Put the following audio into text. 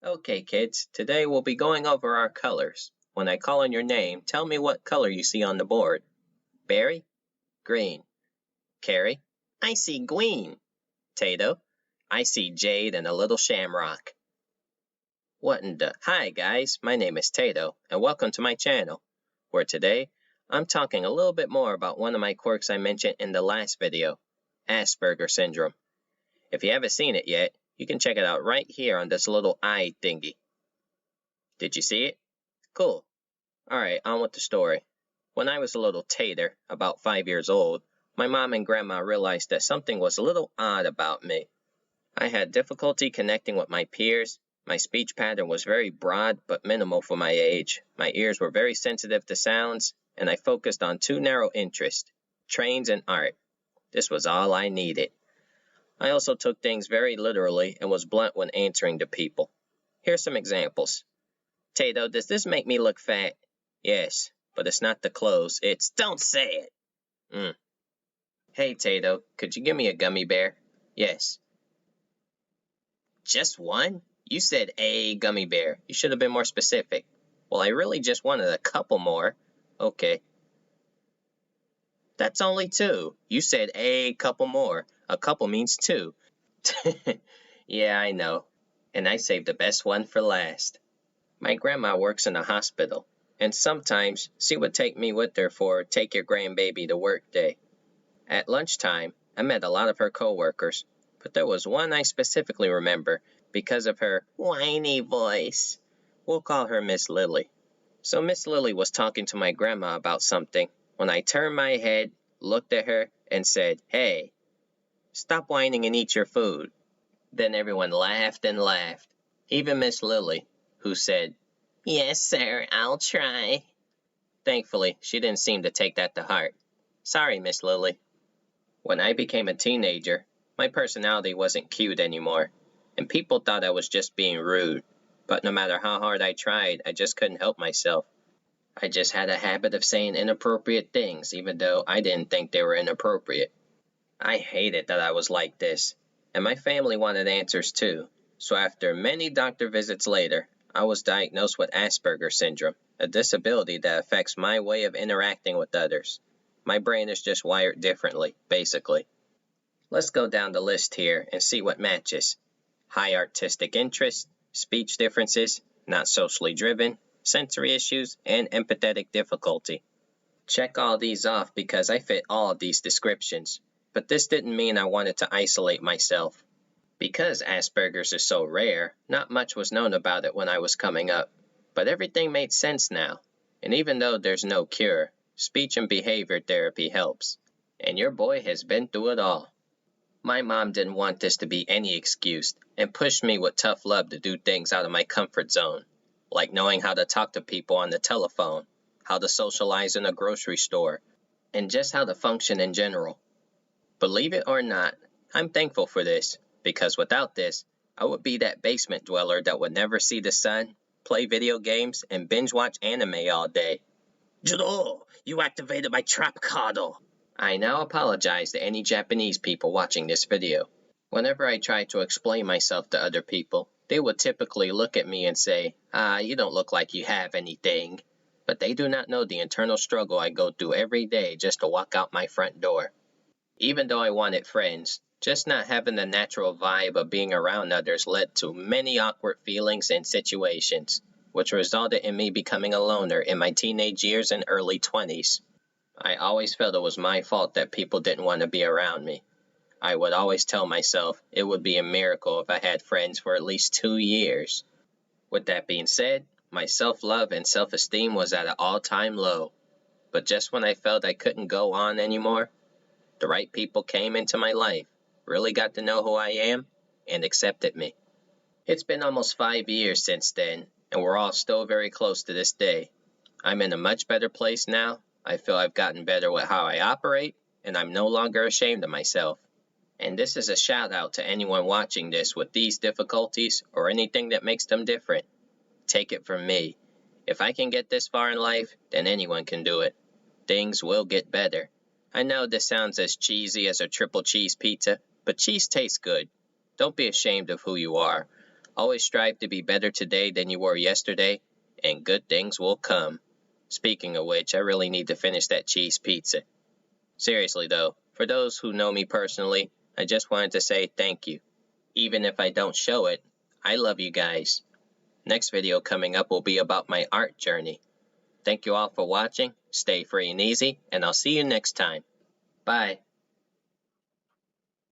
Okay, kids, today we'll be going over our colors. When I call on your name, tell me what color you see on the board. Barry? Green. Carrie? I see green. Tato? I see jade and a little shamrock. What in the... Hi guys, my name is Tato, and welcome to my channel, where today, I'm talking a little bit more about one of my quirks I mentioned in the last video, Asperger syndrome. If you haven't seen it yet, you can check it out right here on this little eye thingy. Did you see it? Cool. Alright, on with the story. When I was a little tater, about 5 years old, my mom and grandma realized that something was a little odd about me. I had difficulty connecting with my peers, my speech pattern was very broad but minimal for my age, my ears were very sensitive to sounds, and I focused on two narrow interests, trains and art. This was all I needed. I also took things very literally and was blunt when answering to people. Here's some examples. Tato, does this make me look fat? Yes, but it's not the clothes, it's don't say it! Hey Tato, could you give me a gummy bear? Yes. Just one? You said a gummy bear. You should have been more specific. Well, I really just wanted a couple more. Okay. That's only two. You said a couple more. A couple means two. Yeah, I know. And I saved the best one for last. My grandma works in a hospital, and sometimes she would take me with her for Take Your Grandbaby to Work Day. At lunchtime, I met a lot of her coworkers, but there was one I specifically remember because of her whiny voice. We'll call her Miss Lily. So Miss Lily was talking to my grandma about something when I turned my head, looked at her, and said, "Hey, stop whining and eat your food." Then everyone laughed and laughed, even Miss Lily, who said, "Yes, sir, I'll try." Thankfully, she didn't seem to take that to heart. Sorry, Miss Lily. When I became a teenager, my personality wasn't cute anymore, and people thought I was just being rude. But no matter how hard I tried, I just couldn't help myself. I just had a habit of saying inappropriate things, even though I didn't think they were inappropriate. I hated that I was like this, and my family wanted answers too. So after many doctor visits later, I was diagnosed with Aspergers syndrome, a disability that affects my way of interacting with others. My brain is just wired differently, basically. Let's go down the list here and see what matches. High artistic interest, speech differences, not socially driven, sensory issues, and empathetic difficulty. Check all these off because I fit all of these descriptions, but this didn't mean I wanted to isolate myself. Because Asperger's is so rare, not much was known about it when I was coming up, but everything made sense now, and even though there's no cure, speech and behavior therapy helps, and your boy has been through it all. My mom didn't want this to be any excuse and pushed me with tough love to do things out of my comfort zone, like knowing how to talk to people on the telephone, how to socialize in a grocery store, and just how to function in general. Believe it or not, I'm thankful for this, because without this, I would be that basement dweller that would never see the sun, play video games, and binge watch anime all day. Jiro, you activated my trap card. I now apologize to any Japanese people watching this video. Whenever I try to explain myself to other people, they would typically look at me and say, you don't look like you have anything. But they do not know the internal struggle I go through every day just to walk out my front door. Even though I wanted friends, just not having the natural vibe of being around others led to many awkward feelings and situations, which resulted in me becoming a loner in my teenage years and early 20s. I always felt it was my fault that people didn't want to be around me. I would always tell myself it would be a miracle if I had friends for at least 2 years. With that being said, my self-love and self-esteem was at an all-time low. But just when I felt I couldn't go on anymore, the right people came into my life, really got to know who I am, and accepted me. It's been almost 5 years since then, and we're all still very close to this day. I'm in a much better place now. I feel I've gotten better with how I operate, and I'm no longer ashamed of myself. And this is a shout out to anyone watching this with these difficulties or anything that makes them different. Take it from me. If I can get this far in life, then anyone can do it. Things will get better. I know this sounds as cheesy as a triple cheese pizza, but cheese tastes good. Don't be ashamed of who you are. Always strive to be better today than you were yesterday, and good things will come. Speaking of which, I really need to finish that cheese pizza. Seriously though, for those who know me personally, I just wanted to say thank you. Even if I don't show it, I love you guys. Next video coming up will be about my art journey. Thank you all for watching, stay free and easy, and I'll see you next time. Bye.